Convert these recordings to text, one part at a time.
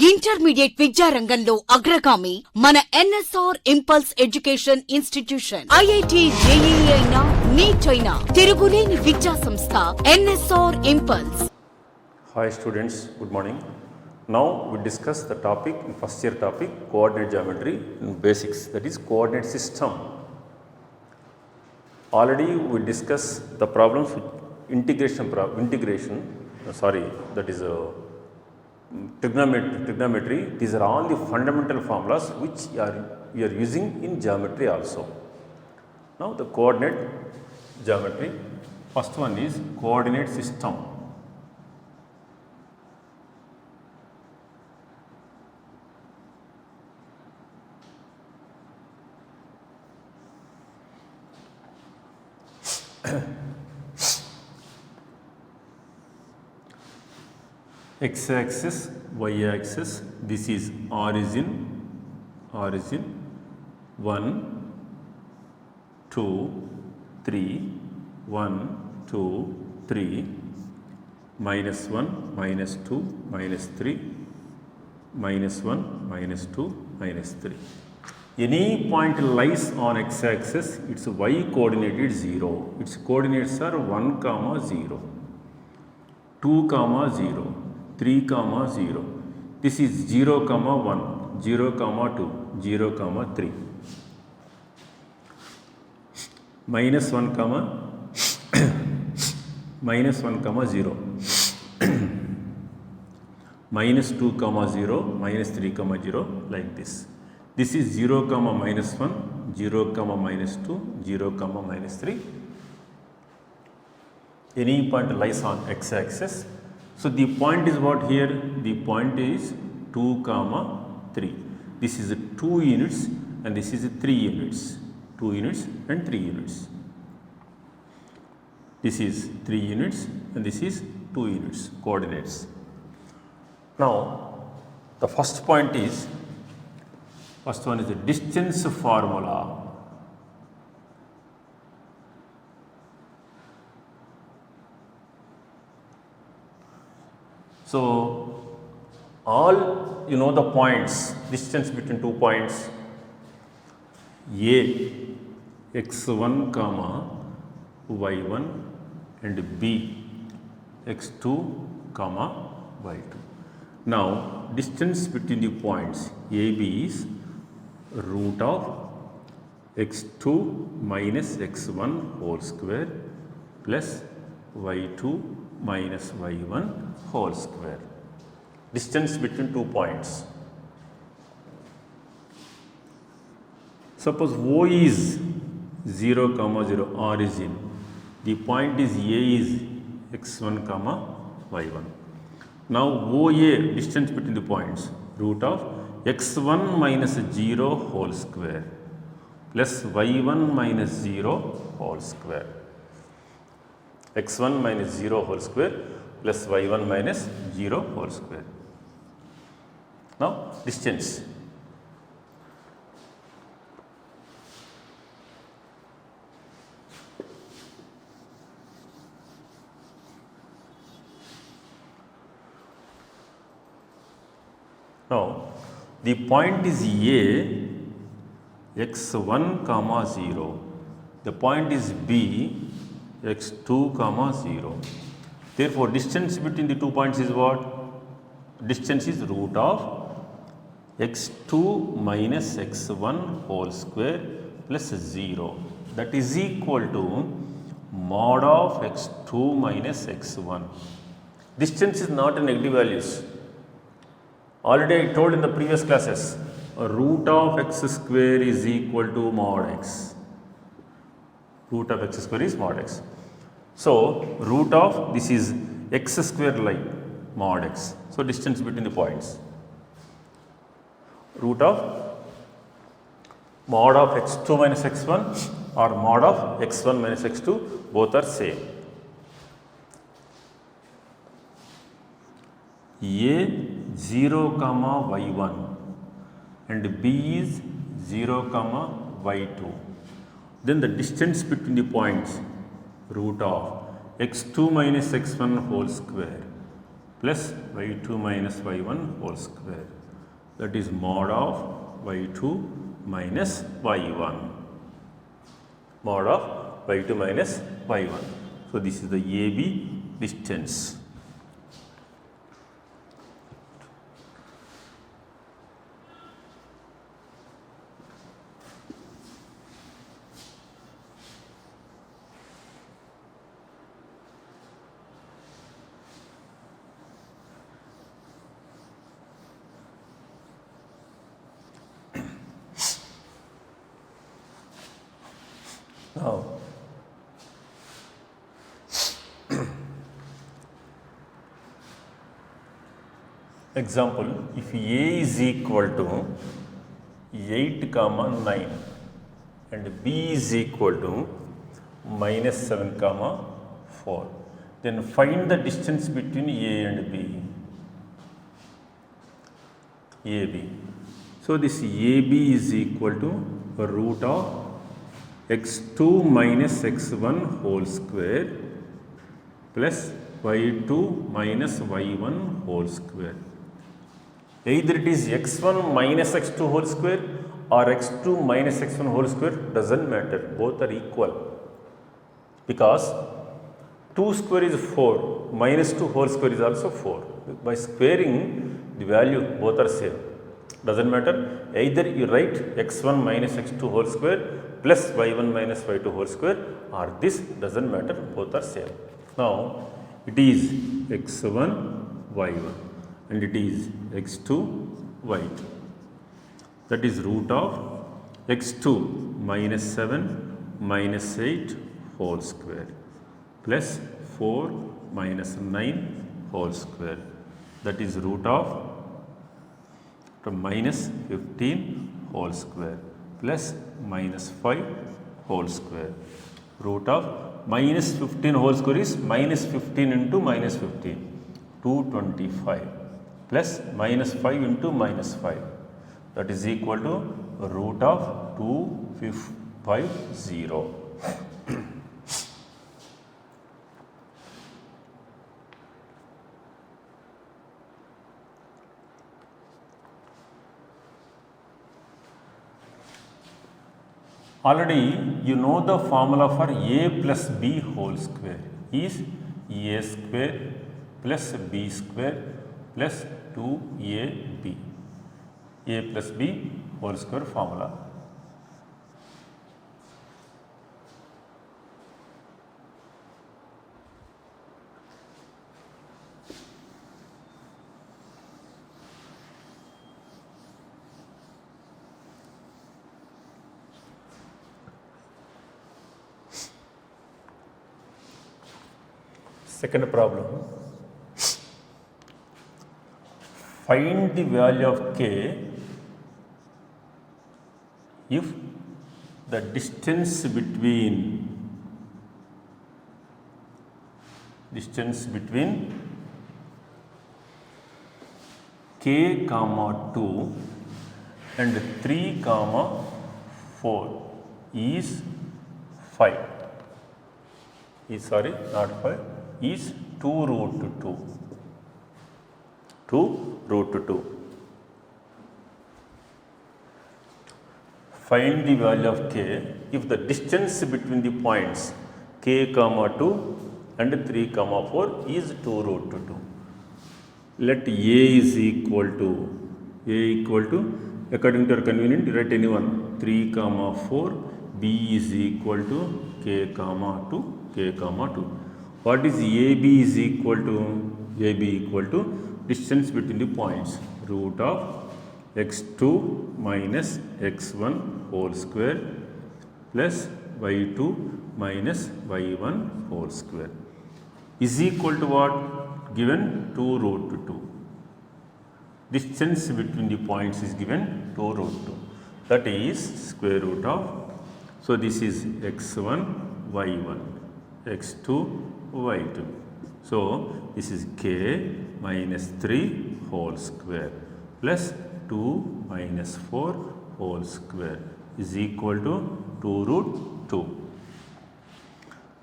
Intermediate విద్యారంగంలో అగ్రగామి మన NSR impulse education institution. IIT, JEE అయినా, నీట్ అయినా తిరుగులేని విద్యా సంస్థ NSR impulse. Hi students, good morning. Now we discuss the topic in first year topic coordinate geometry in basics, that is coordinate system. Already we discussed the problems with that is trigonometry. These are all the fundamental formulas which we are using in geometry also. Now the coordinate geometry, first one is coordinate system. X-axis, y-axis, this is origin 1, 2, 3, 1, 2, 3, minus 1, minus 2, minus 3, minus 1, minus 2, minus 3. Any point lies on x-axis, its y coordinate is 0. Its coordinates are 1, 0, 2, 0, 3, 0. This is 0, 1, 0, 2, 0, 3. Minus 1, minus 1, 0. Minus 2, 0, minus 3, 0, like this. This is 0, minus 1, 0, minus 2, 0, minus 3. Any point lies on x-axis. So the point is what here? The point is 2, 3. This is 2 units and this is 3 units. 2 units and 3 units. This is 3 units and this is 2 units coordinates. Now the first one is the distance formula. So all you know the points, distance between 2 points, A x1, y1 and B x2, y2. Now distance between the points AB is root of x2 minus x1 whole square plus y2 minus y1 whole square. Distance between 2 points. Suppose O is 0, 0 origin. The point is A is x1, y1. Now OA, distance between the points, root of x1 minus 0 whole square plus y1 minus 0 whole square. x1 minus 0 whole square plus y1 minus 0 whole square. Now distance. Now the point is A x1, 0. The point is B x2, 0. Therefore distance between the 2 points is what? Distance is root of x2 minus x1 whole square plus 0. That is equal to mod of x2 minus x1. Distance is not a negative values. Already I told in the previous classes, root of x square is equal to mod x. Root of x square is mod x. So root of this is x square like mod x. So distance between the points. Root of mod of x2 minus x1 or mod of x1 minus x2, both are same. A 0, y1 and B is 0, y2. Then the distance between the points, root of x2 minus x1 whole square plus y2 minus y1 whole square. That is mod of y2 minus y1. Mod of y2 minus y1. So, this is the AB distance. Now, example, if A is equal to 8 comma 9 and B is equal to minus 7 comma 4, then find the distance between A and B. AB. So, this AB is equal to root of x2 minus x1 whole square plus y2 minus y1 whole square. Either it is x1 minus x2 whole square or x2 minus x1 whole square, doesn't matter, both are equal, because 2 square is 4, minus 2 whole square is also 4. By squaring the value, both are same, doesn't matter. Either you write x1 minus x2 whole square plus y1 minus y2 whole square, or this, doesn't matter, both are same. Now, it is x1 y1 and it is x2 y2. That is root of x2 minus 7 minus 8 whole square plus 4 minus 9 whole square. That is root of minus 15 whole square plus minus 5 whole square. Root of minus 15 whole square is minus 15 into minus 15, 225 plus minus 5 into minus 5. That is equal to root of 250. Already you know the formula for a plus b whole square is a square plus b square plus 2ab. A plus b whole square formula. Second problem, find the value of k if the distance between k comma 2 and 3 comma 4 is 5. Is 2 root 2. 2 root 2. Find the value of k if the distance between the points k comma 2 and 3 comma 4 is 2 root 2. Let a is equal to according to your convenience, write anyone, 3 comma 4, b is equal to k comma 2, k comma 2. What is AB is equal to? AB equal to distance between the points, root of x2 minus x1 whole square plus y2 minus y1 whole square is equal to what? Given 2 root 2. Distance between the points is given 2 root 2. That is square root of, so this is x1 y1, x2 y2. So, this is k minus 3 whole square plus 2 minus 4 whole square is equal to 2 root 2.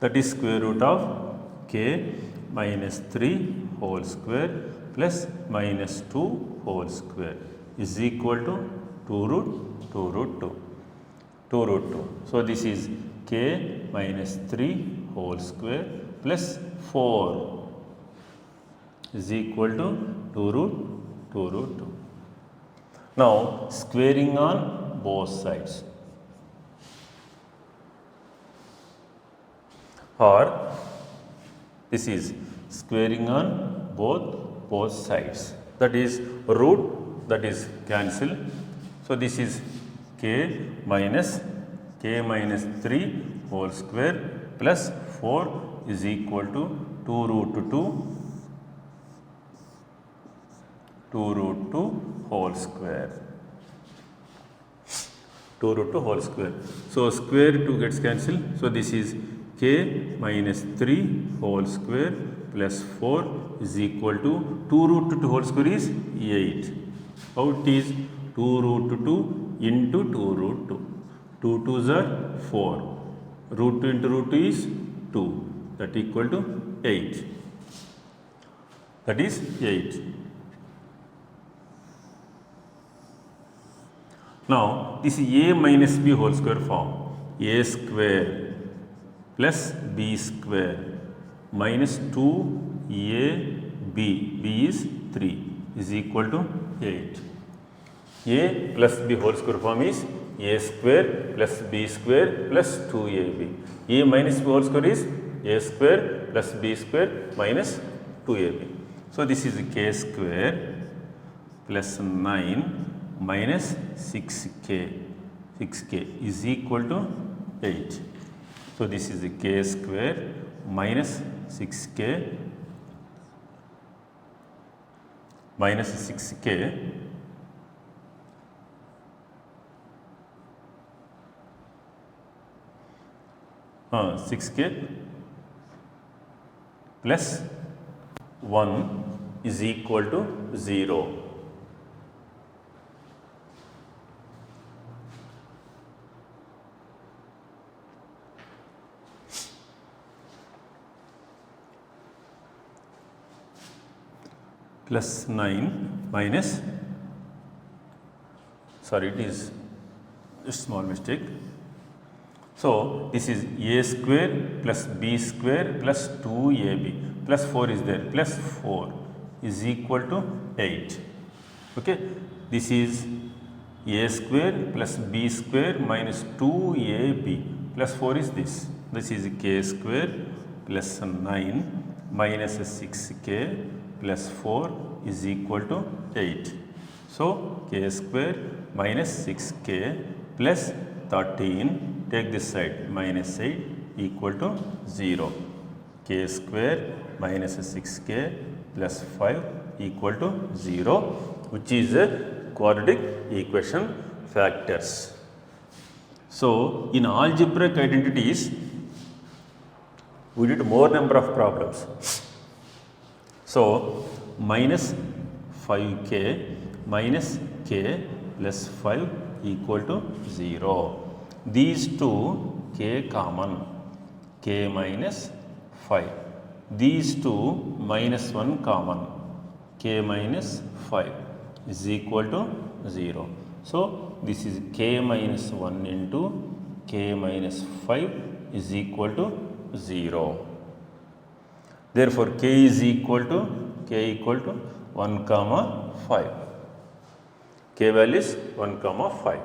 That is square root of k minus 3 whole square plus minus 2 whole square is equal to 2 root 2 root 2. 2 root 2. So, this is k minus 3 whole square plus 4 is equal to 2 root 2 root 2. Now, squaring on both sides, or this is squaring on both sides, that is root, that is cancel. So, this is k minus 3 whole square plus 4 is equal to 2 root 2 whole square. 2 root 2 whole square. So, square 2 gets cancelled. So, this is k minus 3 whole square plus 4 is equal to 2 root 2 whole square is 8. How it is? 2 root 2 into 2 root 2. 2 2s are 4. Root 2 into root 2 is 2. That equal to 8. That is 8. Now, this is a minus b whole square form. A square plus b square minus 2ab, b is 3, is equal to 8. A plus b whole square form is a square plus b square plus 2ab. A minus b whole square is a square plus b square minus 2ab. So, this is k square plus 9 minus 6k is equal to 8. So, this is k square minus 6k minus 6k plus 1 is equal to 0. Plus 9 minus, sorry, it is a small mistake. So, this is a square plus b square plus 2ab plus 4 is there, plus 4 is equal to 8. Okay. This is a square plus b square minus 2ab plus 4 is this. This is k square plus 9 minus 6k plus 4 is equal to 8. So, k square minus 6k plus 13, take this side, minus 8 equal to 0. K square minus 6k plus 5 equal to 0, which is a quadratic equation factors. So, in algebraic identities, we did more number of problems. So, minus 5k minus k plus 5 equal to 0. These two k common, k minus 5. These two minus 1 common, k minus 5 is equal to 0. So, this is k minus 1 into k minus 5 is equal to 0. Therefore, k is equal to 1 comma 5. K value is 1 comma 5.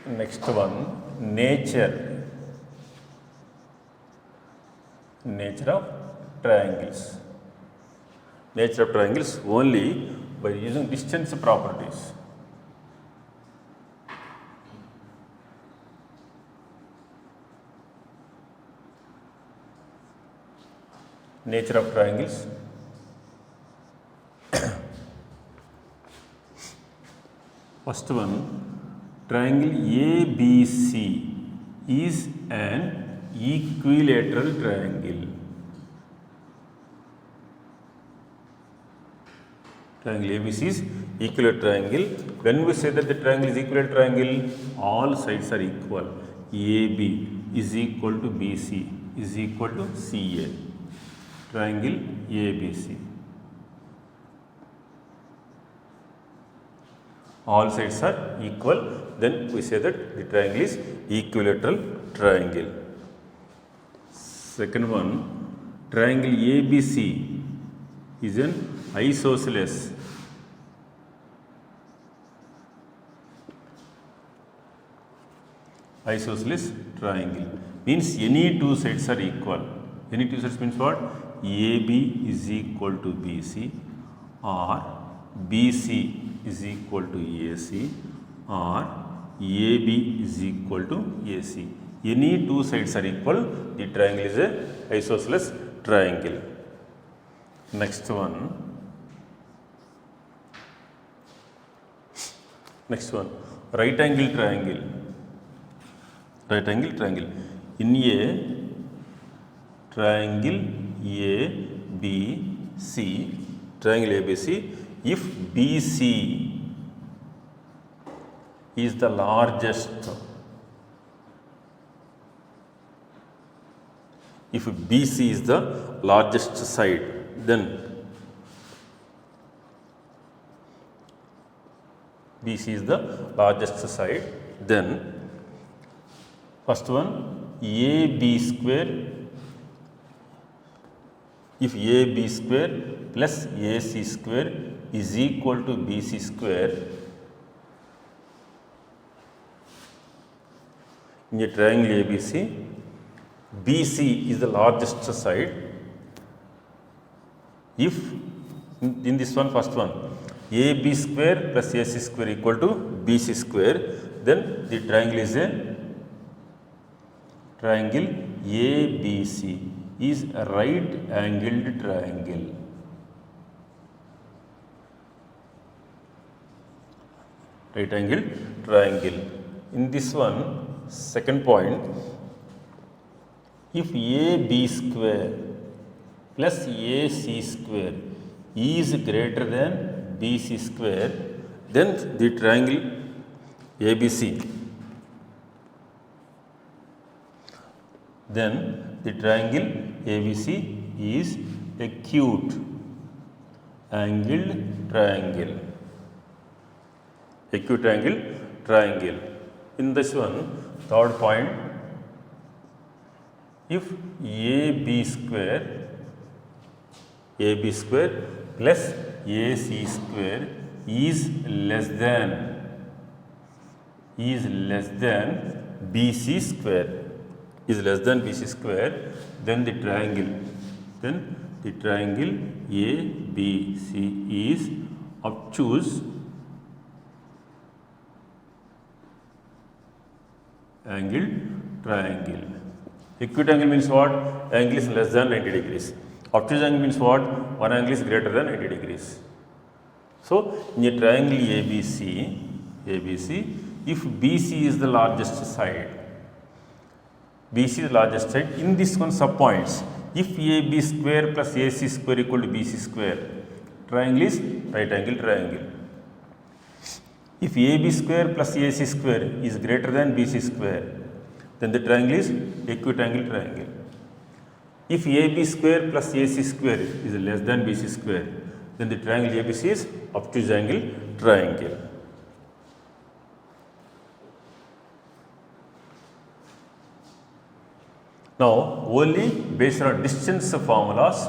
Next one, nature of triangles. Nature of triangles only by using distance properties. Nature of triangles. First one, triangle ABC is an equilateral triangle. Triangle ABC is equilateral triangle. When we say that the triangle is equilateral triangle, all sides are equal. AB is equal to BC is equal to CA. Triangle ABC. All sides are equal. Then we say that the triangle is equilateral triangle. Second one, triangle ABC is an isosceles. Isosceles triangle means any two sides are equal. Any two sides means what? AB is equal to BC or BC is equal to AC or AB is equal to AC. Any two sides are equal. The triangle is a isosceles triangle. Next one. Right angle triangle. Right angle triangle. In a triangle ABC, triangle ABC, if BC is the largest, if BC is the largest side, then BC is the largest side, then first one, AB square, if AB square plus AC square is equal to BC square, in a triangle ABC, BC is the largest side. If in this one, first one, AB square plus AC square equal to BC square, then the triangle is a triangle ABC is a right angled triangle. Right angled triangle. In this one, second point, if AB square plus AC square is greater than BC square, then the triangle ABC, then the triangle ABC is acute angled triangle. Acute angle triangle. In this one, third point, if AB square plus AC square is less than BC square, then the triangle ABC is obtuse angled triangle. Acute angle means what? Angle is less than 90 degrees. Obtuse angle means what? One angle is greater than 90 degrees. So, in a triangle ABC, if BC is the largest side, in this one subpoints, if AB square plus AC square equal to BC square, triangle is right angle triangle. If AB square plus AC square is greater than BC square, then the triangle is acute angle triangle. If AB square plus AC square is less than BC square, then the triangle ABC is obtuse angle triangle. Now, only based on distance formulas.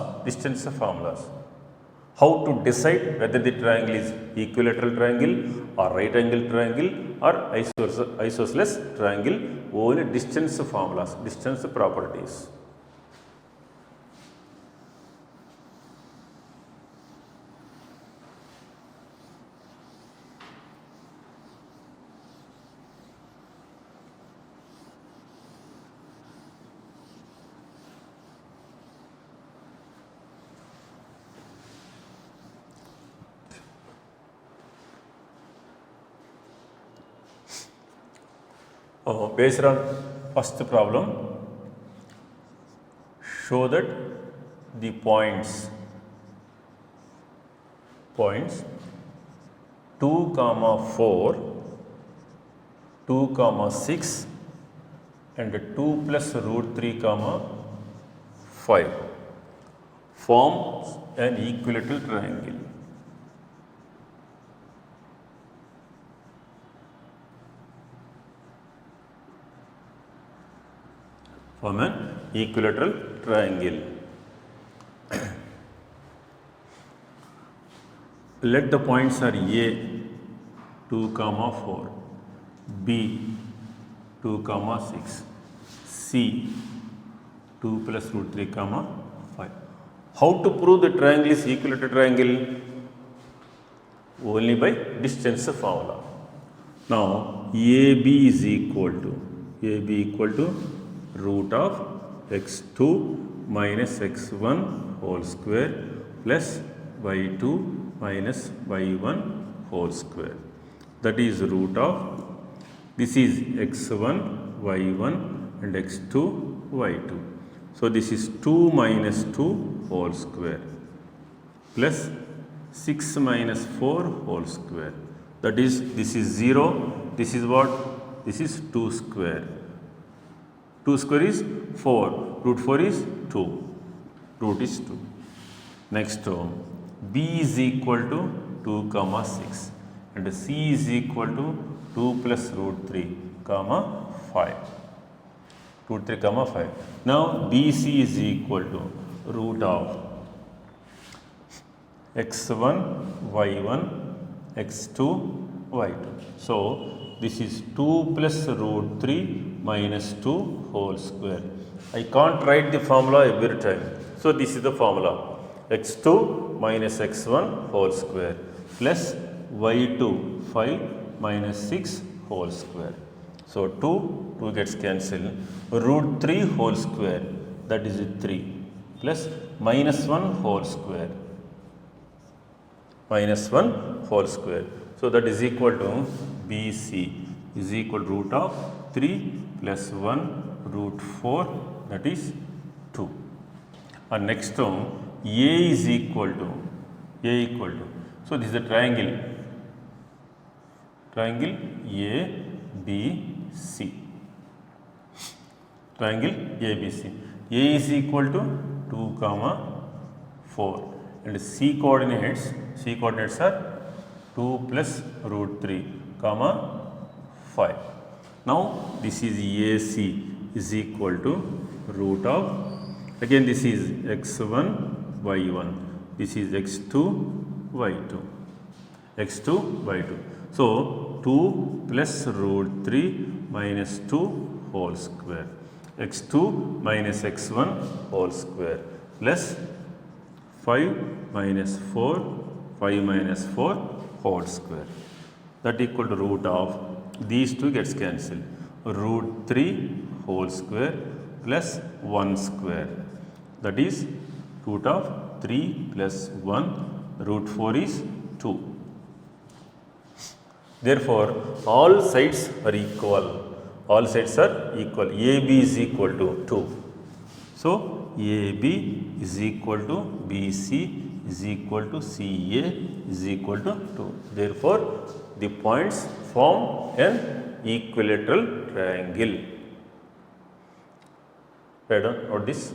How to decide whether the triangle is equilateral triangle or right angle triangle or isosceles triangle? Only distance formulas, distance properties. Based on first problem, show that the points 2 comma 4, 2 comma 6 and 2 plus root 3 comma 5 forms an equilateral triangle. Form an equilateral triangle. Let the points are A 2 comma 4, B 2 comma 6, C 2 plus root 3 comma 5. How to prove the triangle is equilateral triangle? Only by distance formula. Now AB is equal to root of x2 minus x1 whole square plus y2 minus y1 whole square. That is root of, this is x1 y1 and x2 y2. So this is 2 minus 2 whole square plus 6 minus 4 whole square. That is, this is 0, this is what? This is 2 square. 2 square is 4, root 4 is 2, root is 2. Next, B is equal to 2 comma 6 and C is equal to 2 plus root 3 comma 5. Root 3 comma 5. Now BC is equal to root of x1 y1 x2 y2. So this is 2 plus root 3 minus 2 whole square. I can't write the formula every time. So this is the formula. x2 minus x1 whole square plus y2 5 minus 6 whole square. So 2 gets cancelled. Root 3 whole square, that is 3 plus minus 1 whole square. Minus 1 whole square. So that is equal to BC is equal to root of 3 plus 1 root 4, that is 2. And next term A is equal to, so this is a triangle ABC. Triangle ABC. A is equal to 2 comma 4 and C coordinates are 2 plus root 3 comma 5. Now this is AC is equal to root of, again this is x1 y1, this is x2 y2, So 2 plus root 3 minus 2 whole square, x2 minus x1 whole square plus 5 minus 4 whole square. That equal to root of, these two gets cancelled. Root 3 whole square plus 1 square. That is root of 3 plus 1, root 4 is 2. Therefore, all sides are equal. AB is equal to 2. So, AB is equal to BC is equal to CA is equal to 2. Therefore, the points form an equilateral triangle. Write down, note this.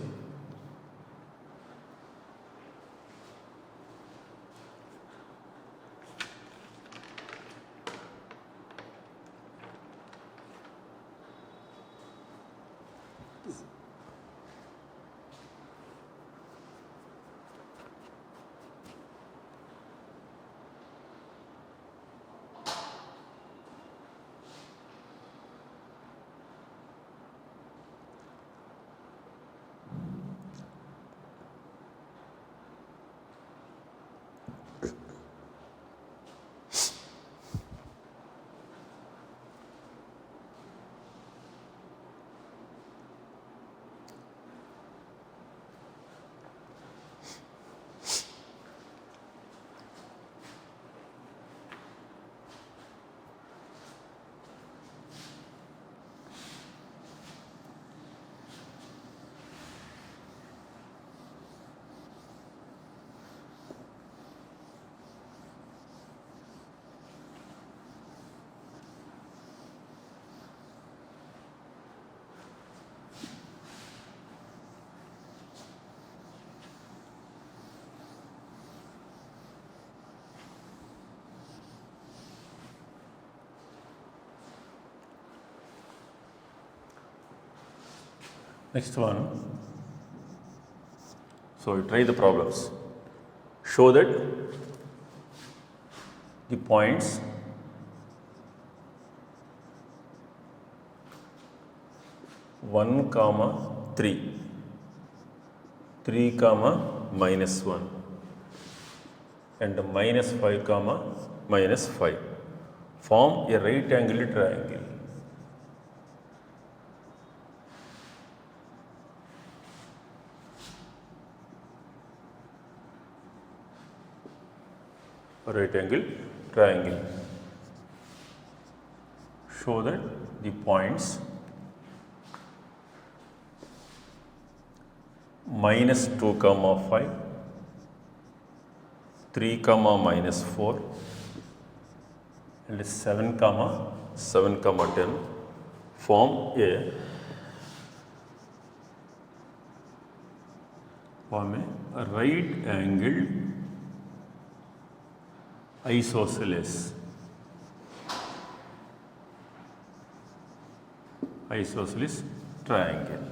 Next one. So we try the problems. Show that the points one comma 3, 3 comma minus 1 and minus 5 comma minus 5 form a right angled triangle. A right angle triangle. Show that the points minus 2 comma 5, 3 comma minus 4 and 7 comma 10 form a right angled isosceles triangle.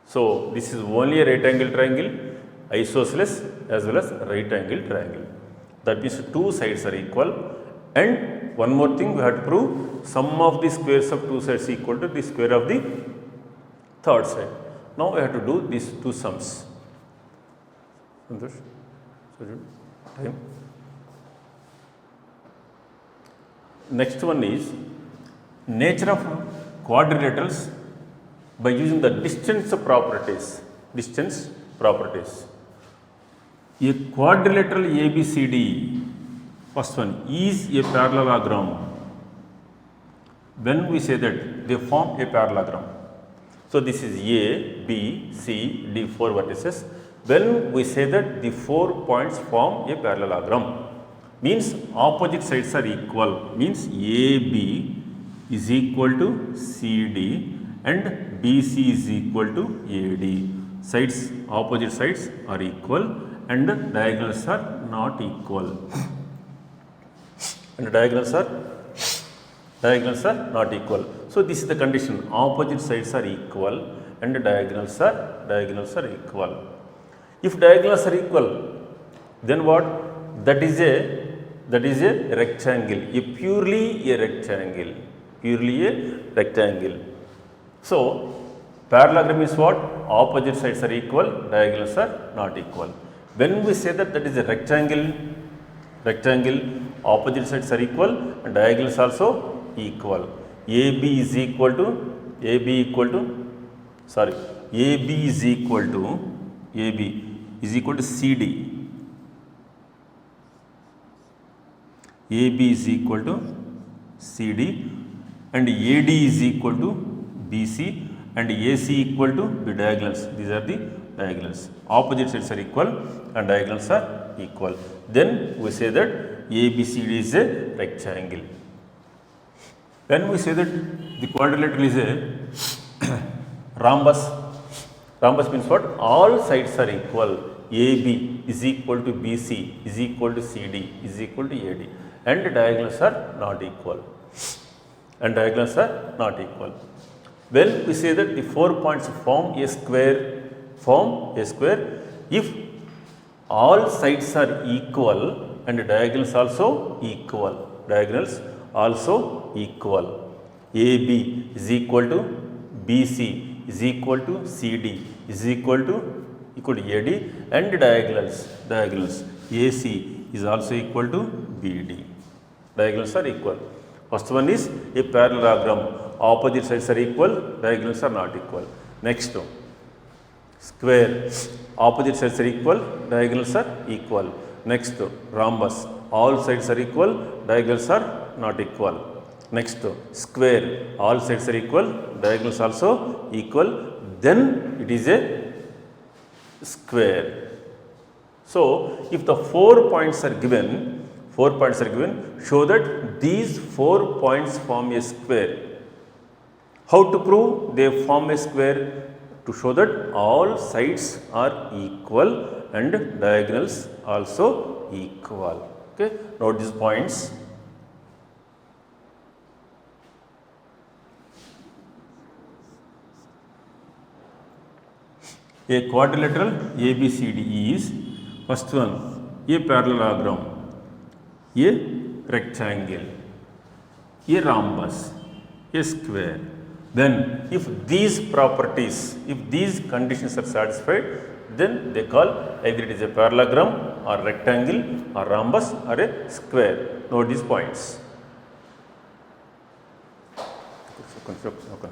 So this is only a right angle triangle, isosceles as well as right angle triangle. That means two sides are equal, and one more thing we have to prove, sum of the squares of two sides equal to the square of the third side. Now we have to do these two sums. Santosh? Time. Next one is nature of quadrilaterals by using the distance properties. Distance properties. A quadrilateral ABCD, first one, is a parallelogram when we say that they form a parallelogram. So this is A, B, C, D, 4 vertices. When we say that the 4 points form a parallelogram, means opposite sides are equal, means AB is equal to CD and BC is equal to AD. Sides, opposite sides are equal and diagonals are not equal. And diagonals are not equal. So this is the condition, opposite sides are equal and diagonals are equal. If diagonals are equal, then what? That is a rectangle, purely a rectangle. So parallelogram is what? Opposite sides are equal, diagonals are not equal. When we say that is a rectangle, opposite sides are equal and diagonals also equal. AB is equal to CD. AB is equal to CD and AD is equal to BC and AC equal to the diagonals. These are the diagonals. Opposite sides are equal and diagonals are equal. Then we say that ABCD is a rectangle. When we say that the quadrilateral is a rhombus means what? All sides are equal. AB is equal to BC is equal to CD is equal to AD and diagonals are not equal. When we say that the 4 points form a square, if all sides are equal and diagonals also equal. AB is equal to BC is equal to CD is equal to AD and diagonals AC is also equal to BD. Diagonals are equal. First one is a parallelogram. Opposite sides are equal, diagonals are not equal. Next, square. Opposite sides are equal, diagonals are equal. Next, rhombus. All sides are equal, diagonals are not equal. Next, square. All sides are equal, diagonals also equal. Then it is a square. So, if the 4 points are given, show that these 4 points form a square. How to prove they form a square? To show that all sides are equal and diagonals also equal. Okay, note these points. A quadrilateral ABCD is first one a parallelogram, a rectangle, a rhombus, a square. Then if these properties, if these conditions are satisfied, then they call either it is a parallelogram or rectangle or rhombus or a square. Note these points. Okay.